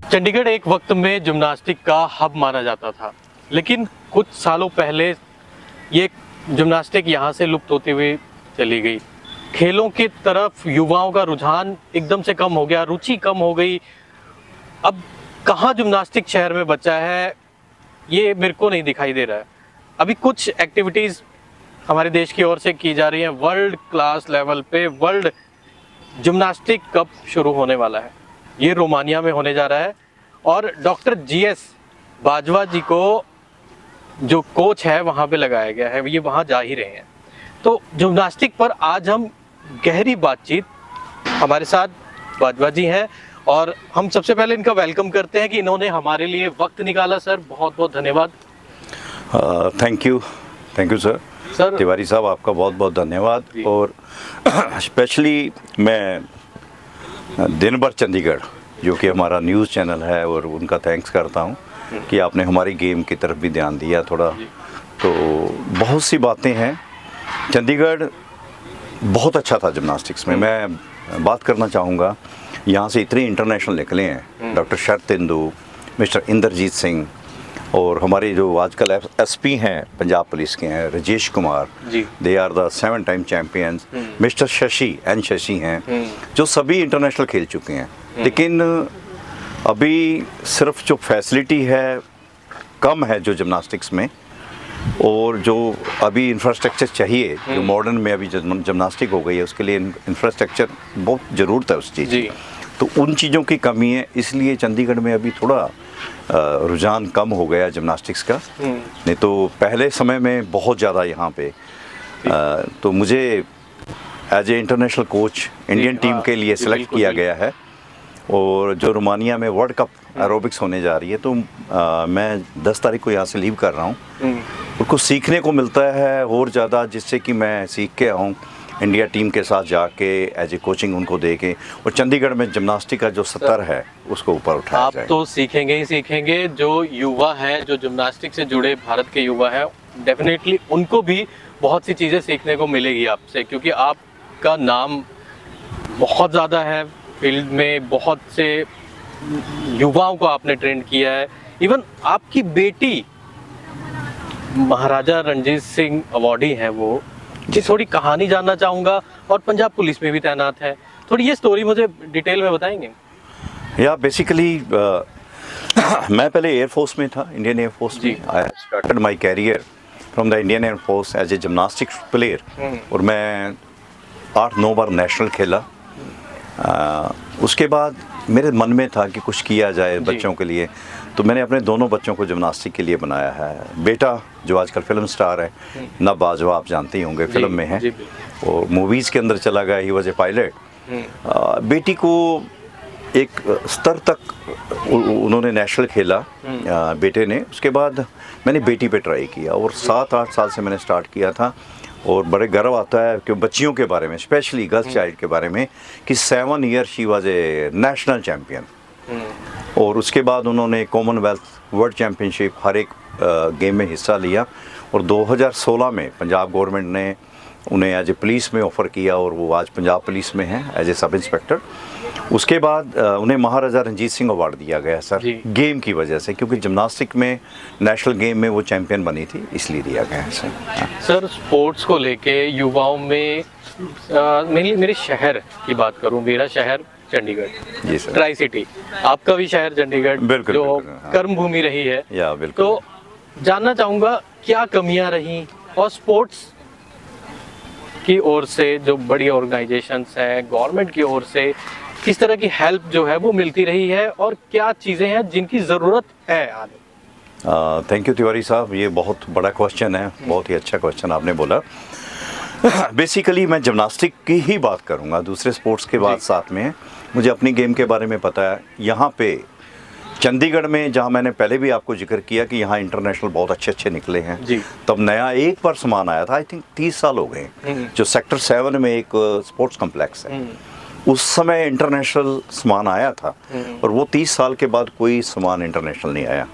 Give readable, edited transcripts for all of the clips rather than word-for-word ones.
चंडीगढ़ एक वक्त में जिम्नास्टिक का हब माना जाता था, लेकिन कुछ सालों पहले ये जिम्नास्टिक यहाँ से लुप्त होती हुई चली गई। खेलों की तरफ युवाओं का रुझान एकदम से कम हो गया, रुचि कम हो गई। अब कहाँ जिम्नास्टिक शहर में बचा है ये मेरे को नहीं दिखाई दे रहा है। अभी कुछ एक्टिविटीज़ हमारे देश की ओर से की जा रही हैं। वर्ल्ड क्लास लेवल पे वर्ल्ड जिम्नास्टिक कप शुरू होने वाला है, ये रोमानिया में होने जा रहा है और डॉक्टर GS बाजवा जी को जो कोच है वहाँ पे लगाया गया है, ये वहाँ जा ही रहे हैं। तो जिम्नास्टिक पर आज हम गहरी बातचीत, हमारे साथ बाजवा जी हैं और हम सबसे पहले इनका वेलकम करते हैं कि इन्होंने हमारे लिए वक्त निकाला। सर बहुत बहुत धन्यवाद। थैंक यू सर तिवारी साहब, आपका बहुत बहुत धन्यवाद। और स्पेशली मैं दिन भर चंडीगढ़ जो कि हमारा न्यूज़ चैनल है और उनका थैंक्स करता हूँ कि आपने हमारी गेम की तरफ भी ध्यान दिया थोड़ा। तो बहुत सी बातें हैं, चंडीगढ़ बहुत अच्छा था जिम्नास्टिक्स में। मैं बात करना चाहूँगा, यहाँ से इतने इंटरनेशनल निकले हैं, डॉक्टर शरद इंदु, मिस्टर इंद्रजीत सिंह, और हमारे जो आजकल SP हैं पंजाब पुलिस के हैं Rajesh Kumar, they are the 7 time champions. Mister Shashi हैं जो सभी इंटरनेशनल खेल चुके हैं। लेकिन अभी सिर्फ जो फैसिलिटी है कम है जो जिम्नास्टिक्स में, और जो अभी इंफ्रास्ट्रक्चर चाहिए जो मॉडर्न में अभी जिम्नास्टिक हो गई है उसके लिए इंफ्रास्ट्रक्चर बहुत ज़रूरत है उस चीज़ की। तो उन चीज़ों की कमी है, इसलिए चंडीगढ़ में अभी थोड़ा रुझान कम हो गया जिम्नास्टिक्स का। नहीं तो पहले समय में बहुत ज़्यादा यहाँ पे तो मुझे as a international coach Indian team के लिए सिलेक्ट किया गया है। और जो रोमानिया में वर्ल्ड कप एरोबिक्स होने जा रही है, तो मैं 10 तारीख को यहाँ से लीव कर रहा हूँ। और कुछ सीखने को मिलता है और ज़्यादा, जिससे कि मैं सीख के आऊँ इंडिया टीम के साथ जाके एज ए कोचिंग उनको दे के, और चंडीगढ़ में जिम्नास्टिक का जो स्तर है उसको ऊपर उठाया जाए। आप तो सीखेंगे ही सीखेंगे, जो युवा हैं जो जिम्नास्टिक से जुड़े भारत के युवा हैं, डेफिनेटली उनको भी बहुत सी चीज़ें सीखने को मिलेगी आपसे, क्योंकि आपका नाम बहुत ज़्यादा है फील्ड में। बहुत से युवाओं को आपने ट्रेन किया है। इवन आपकी बेटी महाराजा रणजीत सिंह अवॉर्डी है वो, जी थोड़ी कहानी जानना चाहूँगा। और पंजाब पुलिस में भी तैनात है, थोड़ी ये स्टोरी मुझे डिटेल में बताएंगे? या बेसिकली मैं पहले एयरफोर्स में था, इंडियन एयरफोर्स में। I started my career from the Indian air force as a gymnastics player, और मैं 8-9 बार नेशनल खेला। उसके बाद मेरे मन में था कि कुछ किया जाए बच्चों के लिए, तो मैंने अपने दोनों बच्चों को जिम्नास्टिक के लिए बनाया है। बेटा जो आजकल फिल्म स्टार है, नब बाजवा, आप जानते ही होंगे, फिल्म में है और मूवीज़ के अंदर चला गया, ही वॉज ए पायलट। बेटी को एक स्तर तक उन्होंने नेशनल खेला बेटे ने। उसके बाद मैंने बेटी पे ट्राई किया और 7-8 साल से मैंने स्टार्ट किया था। और बड़े गर्व आता है कि बच्चियों के बारे में, स्पेशली गर्ल्स चाइल्ड के बारे में, कि 7 year she was a national champion. और उसके बाद उन्होंने कॉमनवेल्थ, वर्ल्ड चैम्पियनशिप, हर एक गेम में हिस्सा लिया। और 2016 में पंजाब गवर्नमेंट ने उन्हें एज ए पुलिस में ऑफ़र किया और वो आज पंजाब पुलिस में है एज ए सब इंस्पेक्टर। उसके बाद उन्हें महाराजा रणजीत सिंह अवार्ड दिया गया सर, गेम की वजह से, क्योंकि जिम्नास्टिक में नेशनल गेम में वो चैम्पियन बनी थी, इसलिए दिया गया है सर। सर स्पोर्ट्स को लेके युवाओं में मेरे शहर की बात करूं, मेरा शहर चंडीगढ़, जी सर, ट्राई सिटी, आपका भी शहर चंडीगढ़, बिल्कुल, जो हाँ। कर्म भूमि रही है। या बिल्कुल। तो जानना चाहूँगा क्या कमियां रही, और स्पोर्ट्स की ओर से जो बड़ी ऑर्गेनाइजेशंस हैं, गवर्नमेंट की ओर से किस तरह की हेल्प जो है वो मिलती रही है, और क्या चीज़ें हैं जिनकी ज़रूरत है आगे? थैंक यू तिवारी साहब, ये बहुत बड़ा क्वेश्चन है, बहुत ही अच्छा क्वेश्चन आपने बोला। बेसिकली मैं जिम्नास्टिक की ही बात करूंगा, दूसरे स्पोर्ट्स के बाद साथ में मुझे अपनी गेम के बारे में पता है। यहाँ पे चंडीगढ़ में, जहाँ मैंने पहले भी आपको जिक्र किया कि यहाँ इंटरनेशनल बहुत अच्छे निकले हैं, तब नया एक बार सामान आया था, आई थिंक 30 साल हो गए, जो सेक्टर 7 में एक स्पोर्ट्स कम्प्लेक्स है। उस समय इंटरनेशनल सामान आया था, और वो 30 साल के बाद कोई सामान इंटरनेशनल नहीं आया।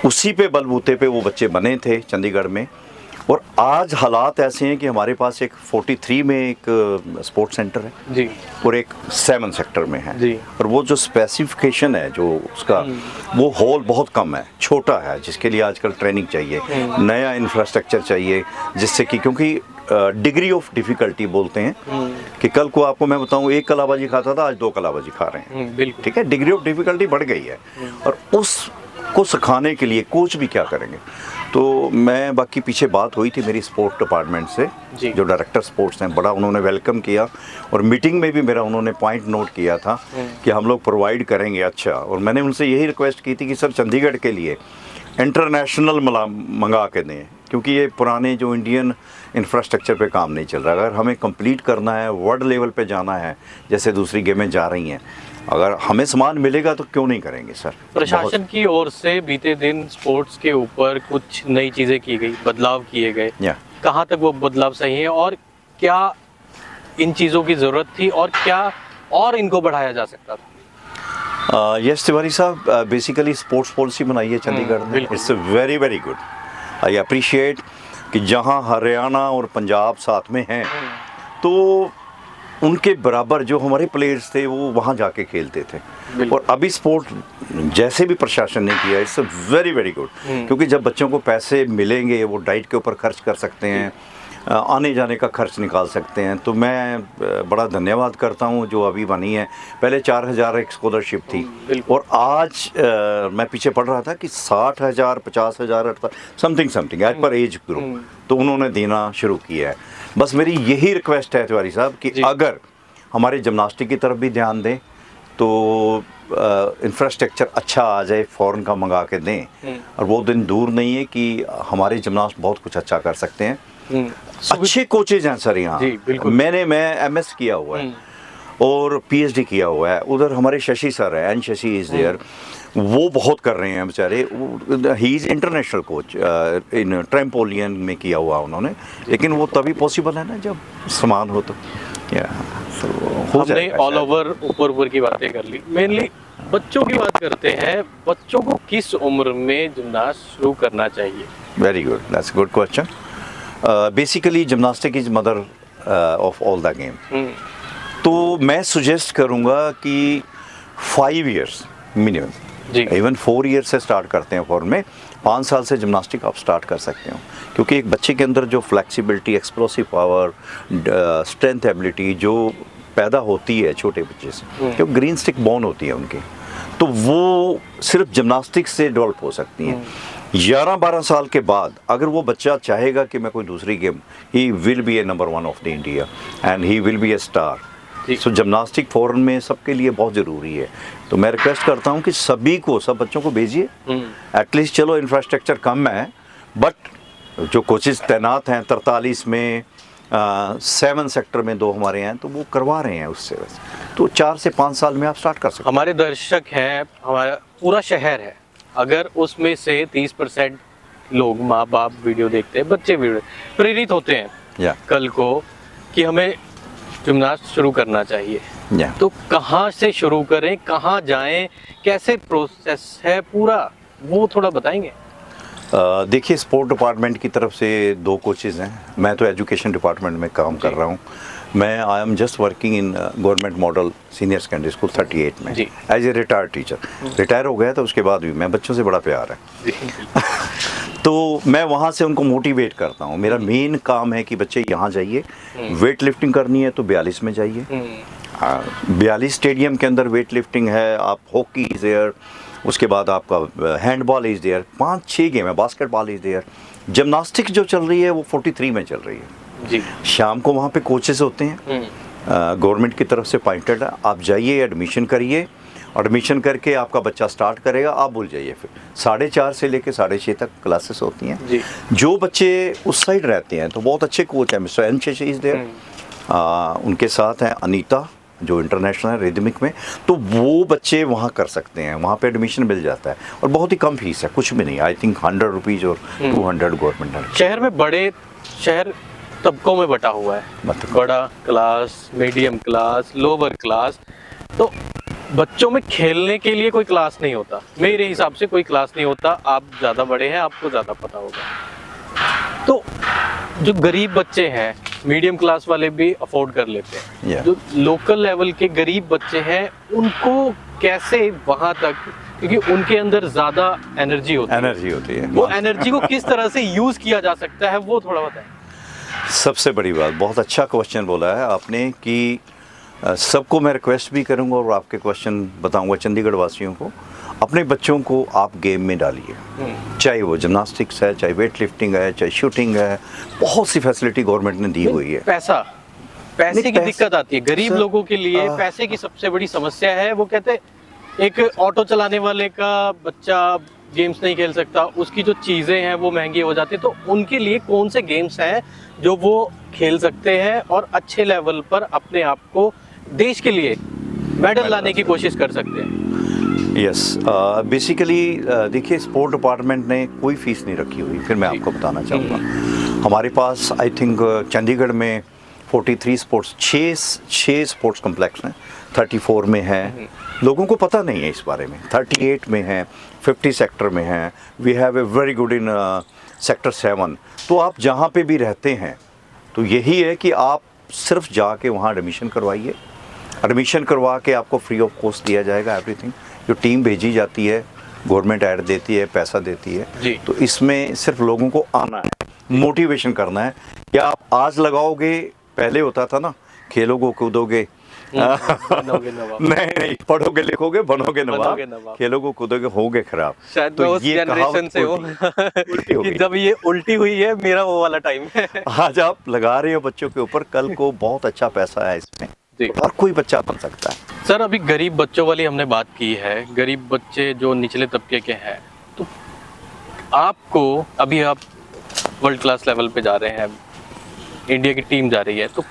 उसी पे बलबूते पे वो बच्चे बने थे चंडीगढ़ में। और आज हालात ऐसे हैं कि हमारे पास एक 43 में एक स्पोर्ट्स सेंटर है जी, और एक 7 सेक्टर में है जी। और वो जो स्पेसिफिकेशन है जो उसका वो हॉल बहुत कम है, छोटा है, जिसके लिए आजकल ट्रेनिंग चाहिए, नया इंफ्रास्ट्रक्चर चाहिए, जिससे कि क्योंकि डिग्री ऑफ डिफ़िकल्टी बोलते हैं कि कल को आपको मैं बताऊं एक कलाबाजी खाता था, आज 2 कलाबाजी खा रहे हैं। बिल्कुल। ठीक है, डिग्री ऑफ डिफ़िकल्टी बढ़ गई है और उसको सिखाने के लिए कोच भी क्या करेंगे। तो मैं बाकी पीछे बात हुई थी मेरी स्पोर्ट डिपार्टमेंट से, जी। जो डायरेक्टर स्पोर्ट्स हैं, बड़ा उन्होंने वेलकम किया और मीटिंग में भी मेरा उन्होंने पॉइंट नोट किया था कि हम लोग प्रोवाइड करेंगे। अच्छा, और मैंने उनसे यही रिक्वेस्ट की थी कि सर चंडीगढ़ के लिए इंटरनेशनल मंगा के दें, क्योंकि ये पुराने जो इंडियन इंफ्रास्ट्रक्चर पे काम नहीं चल रहा। अगर हमें कंप्लीट करना है, वर्ल्ड लेवल पे जाना है, जैसे दूसरी गेमें जा रही हैं, अगर हमें सामान मिलेगा तो क्यों नहीं करेंगे सर। प्रशासन की ओर से बीते दिन स्पोर्ट्स के ऊपर कुछ नई चीज़ें की गई, बदलाव किए गए, कहाँ तक वो बदलाव सही है और क्या इन चीज़ों की ज़रूरत थी और क्या और इनको बढ़ाया जा सकता था? यस तिवारी साहब, बेसिकली स्पोर्ट्स पॉलिसी बनाई है चंडीगढ़ में, it's very very good. I appreciate कि जहां हरियाणा और पंजाब साथ में हैं तो उनके बराबर जो हमारे प्लेयर्स थे वो वहां जाके खेलते थे। और अभी स्पोर्ट जैसे भी प्रशासन ने किया, इट्स वेरी वेरी गुड, क्योंकि जब बच्चों को पैसे मिलेंगे वो डाइट के ऊपर खर्च कर सकते हैं, आने जाने का खर्च निकाल सकते हैं। तो मैं बड़ा धन्यवाद करता हूं जो अभी बनी है। पहले 4,000 एक स्कॉलरशिप थी और आज मैं पीछे पढ़ रहा था कि 60,000, 50,000 समथिंग एज पर एज ग्रुप, तो उन्होंने देना शुरू किया है। बस मेरी यही रिक्वेस्ट है तिवारी साहब कि अगर हमारे जिम्नास्टिक की तरफ भी ध्यान दें तो इंफ्रास्ट्रक्चर अच्छा आ जाए, फ़ौरन का मंगा के दें। और वो दिन दूर नहीं है कि हमारे जिम्नास्ट बहुत कुछ अच्छा कर सकते हैं। अच्छे कोचेज हैं सर यहाँ। मैं MS किया हुआ है और PhD किया हुआ है। उधर हमारे शशि सर है, एन शशि इज़ देयर, वो बहुत कर रहे हैं बेचारे। He is international coach in trampoline में किया हुआ उन्होंने, लेकिन वो तभी पॉसिबल है ना जब सामान हो तो। हमने ऑल ओवर ऊपर की बातें कर ली, मेनली बच्चों की बात करते हैं। बच्चों को किस उम्र में जिम्नास्ट शुरू करना चाहिए? Very good, that's good question. Basically gymnastic is mother of all the game. तो मैं सुजेस्ट करूँगा कि 5 इयर्स मिनिमम, इवन 4 इयर्स से स्टार्ट करते हैं फॉर्म में। 5 साल से जिम्नास्टिक आप स्टार्ट कर सकते हो, क्योंकि एक बच्चे के अंदर जो flexibility, explosive power, strength ability जो पैदा होती है छोटे बच्चे से, क्योंकि ग्रीन स्टिक बोन होती है उनकी, तो वो सिर्फ जिम्नास्टिक से डेवलप हो सकती हैं। 11-12 साल के बाद अगर वो बच्चा चाहेगा कि मैं कोई दूसरी game, he will be a number 1 of the India and he will be a star. So gymnastic foreign में सबके लिए बहुत ज़रूरी है। तो मैं रिक्वेस्ट करता हूँ कि सभी को, सब बच्चों को भेजिए। एटलीस्ट चलो इंफ्रास्ट्रक्चर कम है, बट जो कोचेज तैनात हैं 43 में, 7 सेक्टर में 2 हमारे हैं, तो वो करवा रहे हैं उससे। तो 4 से 5 साल में आप स्टार्ट कर सकते हैं। हमारे दर्शक हैं, हमारा पूरा शहर है, अगर उसमें से 30% लोग, माँ बाप वीडियो देखते हैं, बच्चे वीडियो प्रेरित होते हैं कल को कि हमें जिम्नास्ट शुरू करना चाहिए, तो कहाँ से शुरू करें, कहाँ जाएं, कैसे प्रोसेस है पूरा, वो थोड़ा बताएंगे? देखिए, स्पोर्ट डिपार्टमेंट की तरफ से 2 कोचेज़ हैं। मैं तो एजुकेशन डिपार्टमेंट में काम कर रहा हूँ। मैं I am just working in government model senior secondary school 38 में as a retired teacher. Retire हो गया था, उसके बाद भी मैं बच्चों से बड़ा प्यार है तो मैं वहाँ से उनको मोटिवेट करता हूँ। मेरा मेन काम है कि बच्चे यहाँ जाइए, वेट लिफ्टिंग करनी है तो 42 में जाइए। 42 स्टेडियम के अंदर वेट लिफ्टिंग है, आप हॉकी इज़ देयर, उसके बाद आपका हैंडबॉल इज़ देयर, 5-6 गेम है, बास्केटबॉल इज़ देयर। जिम्नास्टिक जो चल रही है वो 43 में चल रही है जी। शाम को वहाँ पे कोचेस होते हैं, गवर्नमेंट की तरफ से अपॉइंटेड है। आप जाइए, एडमिशन करिए, एडमिशन करके आपका बच्चा स्टार्ट करेगा, आप भूल जाइए। फिर 4:30 से लेकर 6:30 तक क्लासेस होती हैं जी। जो बच्चे उस साइड रहते हैं तो बहुत अच्छे कोच हैं, mister N Shashi is there, उनके साथ हैं अनीता जो इंटरनेशनल है रिदमिक में, तो वो बच्चे वहाँ कर सकते हैं। वहाँ पे एडमिशन मिल जाता है और बहुत ही कम फीस है, कुछ भी नहीं, आई थिंक 100 रुपीज़ और 200 गवर्नमेंट है। शहर में बड़े शहर तबकों में बटा हुआ है, बड़ा class, medium class, lower class, तो बच्चों में खेलने के लिए कोई क्लास नहीं होता। मेरे हिसाब से कोई क्लास नहीं होता। आप ज़्यादा बड़े हैं, आपको ज़्यादा पता होगा। तो जो गरीब बच्चे हैं, मीडियम क्लास वाले भी अफोर्ड कर लेते हैं, Yeah. जो लोकल लेवल के गरीब बच्चे हैं उनको कैसे वहां तक, क्योंकि उनके अंदर ज्यादा एनर्जी होती है, वो एनर्जी को किस तरह से यूज किया जा सकता है वो थोड़ा बताएं। सबसे बड़ी बात, बहुत अच्छा क्वेश्चन बोला है आपने कि सबको मैं रिक्वेस्ट भी करूंगा और आपके क्वेश्चन बताऊंगा चंडीगढ़ वासियों को, अपने बच्चों को आप गेम में डालिए, चाहे वो जिम्नास्टिक्स है, चाहे वेट लिफ्टिंग है, चाहे शूटिंग है, बहुत सी फैसिलिटी गवर्नमेंट ने दी हुई है। पैसे की दिक्कत आती है गरीब लोगों के लिए, पैसे की सबसे बड़ी समस्या है। वो कहते हैं एक ऑटो चलाने वाले का बच्चा गेम्स नहीं खेल सकता, उसकी जो चीज़ें हैं वो महंगी हो जाती है, तो उनके लिए कौन से गेम्स हैं जो वो खेल सकते हैं और अच्छे लेवल पर अपने आप को देश के लिए मेडल लाने की कोशिश कर सकते हैं। यस, बेसिकली देखिए स्पोर्ट डिपार्टमेंट ने कोई फीस नहीं रखी हुई, फिर मैं आपको बताना चाहूँगा। हमारे पास आई थिंक चंडीगढ़ में 43 स्पोर्ट्स, 6 स्पोर्ट्स कम्प्लेक्स हैं, 34 में है, लोगों को पता नहीं है इस बारे में, 38 में है, 50 सेक्टर में है, we have a very good in sector 7। तो आप जहाँ पे भी रहते हैं तो यही है कि आप सिर्फ जाके वहाँ एडमिशन करवाइए, एडमिशन करवा के आपको फ्री ऑफ कॉस्ट दिया जाएगा एवरीथिंग। जो टीम भेजी जाती है, गवर्नमेंट ऐड देती है, पैसा देती है, तो इसमें सिर्फ लोगों को आना है, मोटिवेशन करना है कि आप आज लगाओगे, पहले होता था ना खेलोगे कूदोगे नहीं, पढ़ोगे लिखोगे बनोगे नवाब, खेलोगे कूदोगे होगे खराब। शायद तो उस जनरेशन से हो कि जब ये उल्टी हुई है, मेरा वो वाला टाइम है। आज आप लगा रहे हो बच्चों के ऊपर, कल को बहुत अच्छा पैसा है इसमें, और कोई बच्चा बन सकता है। सर अभी गरीब बच्चों वाली हमने बात की है, गरीब बच्चे जो निचले तबके के हैं, तो आपको अभी आप वर्ल्ड क्लास लेवल पे जा रहे हैं, इंडिया की टीम जा रही है, तो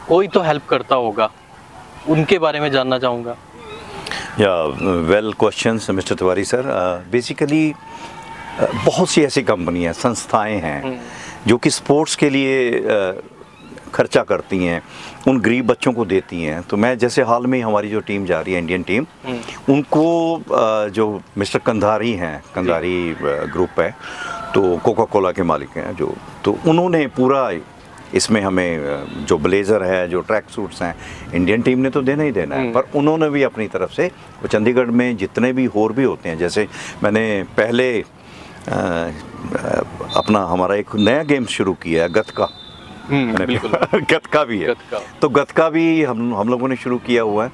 कोई तो हेल्प करता होगा, उनके बारे में जानना चाहूँगा। या well questions mister Tiwari sir. Basically बहुत सी ऐसी कंपनियां, संस्थाएं हैं जो कि स्पोर्ट्स के लिए खर्चा करती हैं, उन गरीब बच्चों को देती हैं। तो मैं जैसे हाल में हमारी जो टीम जा रही है, इंडियन टीम, उनको जो मिस्टर कंधारी हैं, कंधारी ग्रुप है, तो कोका कोला के मालिक हैं जो, तो उन्होंने पूरा इसमें हमें जो ब्लेज़र है, जो ट्रैक सूट्स हैं, इंडियन टीम ने तो देना ही देना है, पर उन्होंने भी अपनी तरफ से, वो चंडीगढ़ में जितने भी और भी होते हैं, जैसे मैंने पहले अपना हमारा एक नया गेम शुरू किया है गतका, गतका भी है, तो गतका भी हम लोगों ने शुरू किया हुआ है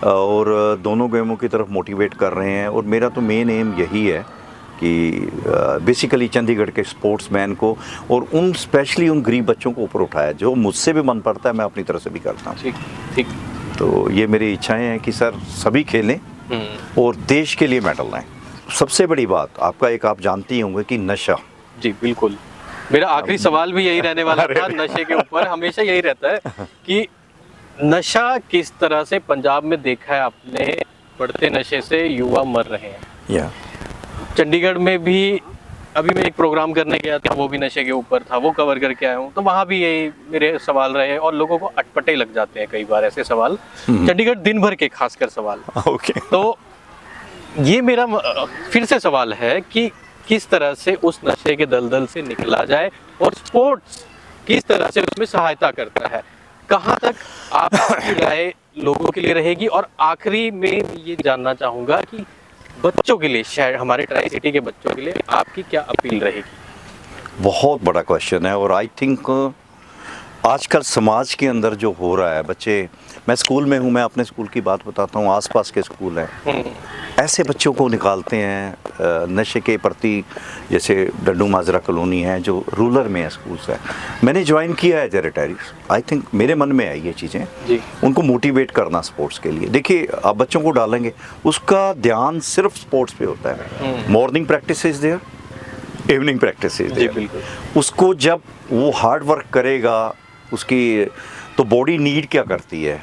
और दोनों गेमों की तरफ मोटिवेट कर रहे हैं। और मेरा तो मेन एम यही है कि बेसिकली चंडीगढ़ के स्पोर्ट्समैन को और उन स्पेशली उन गरीब बच्चों को ऊपर उठाया, जो मुझसे भी मन पड़ता है मैं अपनी तरफ से भी करता हूँ। ठीक। तो ये मेरी इच्छाएं हैं कि सर सभी खेलें और देश के लिए मेडल लाएं। सबसे बड़ी बात आपका एक, आप जानते ही होंगे कि नशा। जी बिल्कुल, मेरा आखिरी सवाल भी यही रहने वाला था, नशे के ऊपर हमेशा यही रहता है कि नशा किस तरह से पंजाब में देखा है आपने, बढ़ते नशे से युवा मर रहे हैं। चंडीगढ़ में भी अभी मैं एक प्रोग्राम करने गया था, वो भी नशे के ऊपर था, वो कवर करके आया हूँ, तो वहाँ भी यही मेरे सवाल रहे और लोगों को अटपटे लग जाते हैं कई बार ऐसे सवाल, चंडीगढ़ दिन भर के खासकर सवाल। तो ये मेरा फिर से सवाल है कि किस तरह से उस नशे के दलदल से निकला जाए और स्पोर्ट्स किस तरह से उसमें सहायता करता है, कहाँ तक आपकी राय लोगों के लिए रहेगी। और आखिरी में ये जानना चाहूँगा कि बच्चों के लिए, शहर हमारे ट्राई सिटी के बच्चों के लिए आपकी क्या अपील रहेगी। बहुत बड़ा क्वेश्चन है और आई थिंक आजकल समाज के अंदर जो हो रहा है, बच्चे, मैं स्कूल में हूँ, मैं अपने स्कूल की बात बताता हूँ, आसपास के स्कूल हैं, ऐसे बच्चों को निकालते हैं नशे के प्रति, जैसे डड्डू माजरा कॉलोनी है जो रूरल में है, स्कूल्स है, मैंने ज्वाइन किया है रिटायरीज। आई थिंक मेरे मन में आई ये चीज़ें, उनको मोटिवेट करना स्पोर्ट्स के लिए। देखिए आप बच्चों को डालेंगे, उसका ध्यान सिर्फ स्पोर्ट्स पे होता है, morning practice is there, evening practice is there, उसको जब वो हार्ड वर्क करेगा, उसकी तो बॉडी नीड क्या करती है,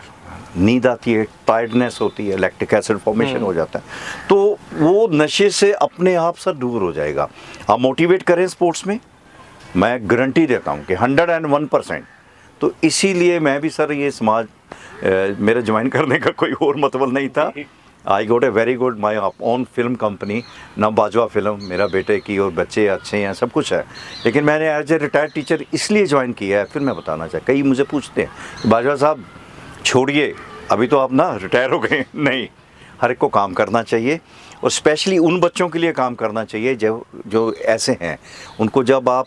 नींद आती है, टायर्डनेस होती है, लैक्टिक एसिड फॉर्मेशन हो जाता है, तो वो नशे से अपने आप से दूर हो जाएगा। आप मोटिवेट करें स्पोर्ट्स में, मैं गारंटी देता हूँ कि 101%। तो इसीलिए मैं भी सर ये समाज, मेरा ज्वाइन करने का कोई और मतलब नहीं था, I got a very good my own film company, Nav Bajwa film, मेरा बेटे की और बच्चे अच्छे हैं, सब कुछ है। लेकिन मैंने एज ए रिटायर्ड टीचर इसलिए ज्वाइन किया है, फिर मैं बताना चाहता, कई मुझे पूछते हैं बाजवा साहब छोड़िए, अभी तो आप ना रिटायर हो गए। नहीं, हर एक को काम करना चाहिए, और स्पेशली उन बच्चों के लिए काम करना चाहिए जो ऐसे हैं। उनको जब आप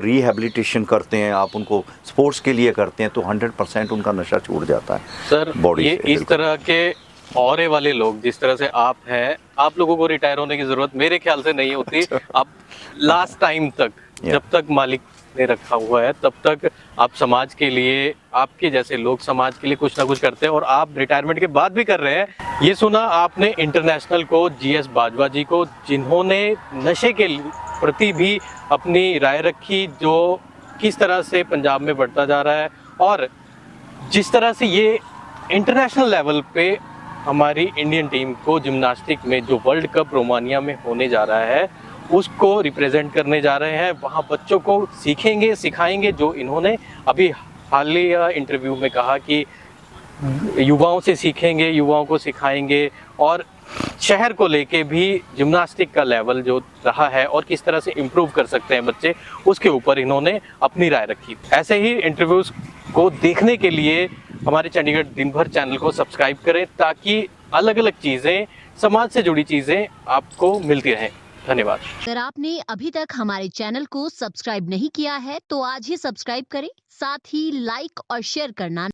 रिहेबिलिटेशन करते हैं, आप उनको स्पोर्ट्स के लिए करते हैं, तो 100% उनका नशा छूट जाता है सर। बॉडी ये से। इस तरह के औरे वाले लोग जिस तरह से आप हैं, आप लोगों को रिटायर होने की जरूरत मेरे ख्याल से नहीं होती। आप लास्ट टाइम तक, जब तक मालिक ने रखा हुआ है, तब तक आप समाज के लिए, आपके जैसे लोग समाज के लिए कुछ ना कुछ करते हैं, और आप रिटायरमेंट के बाद भी कर रहे हैं। ये सुना आपने इंटरनेशनल को, GS बाजवा जी को, जिन्होंने नशे के प्रति भी अपनी राय रखी, जो किस तरह से पंजाब में बढ़ता जा रहा है, और जिस तरह से ये इंटरनेशनल लेवल पे हमारी इंडियन टीम को जिम्नास्टिक में, जो वर्ल्ड कप रोमानिया में होने जा रहा है, उसको रिप्रेजेंट करने जा रहे हैं। वहाँ बच्चों को सीखेंगे, सिखाएंगे, जो इन्होंने अभी हालिया इंटरव्यू में कहा कि युवाओं से सीखेंगे, युवाओं को सिखाएंगे, और शहर को लेके भी जिम्नास्टिक का लेवल जो रहा है और किस तरह से इम्प्रूव कर सकते हैं बच्चे, उसके ऊपर इन्होंने अपनी राय रखी। ऐसे ही इंटरव्यूज़ को देखने के लिए हमारे चंडीगढ़ दिन भर चैनल को सब्सक्राइब करें, ताकि अलग अलग चीज़ें, समाज से जुड़ी चीज़ें आपको मिलती रहें। धन्यवाद। अगर आपने अभी तक हमारे चैनल को सब्सक्राइब नहीं किया है तो आज ही सब्सक्राइब करें, साथ ही लाइक और शेयर करना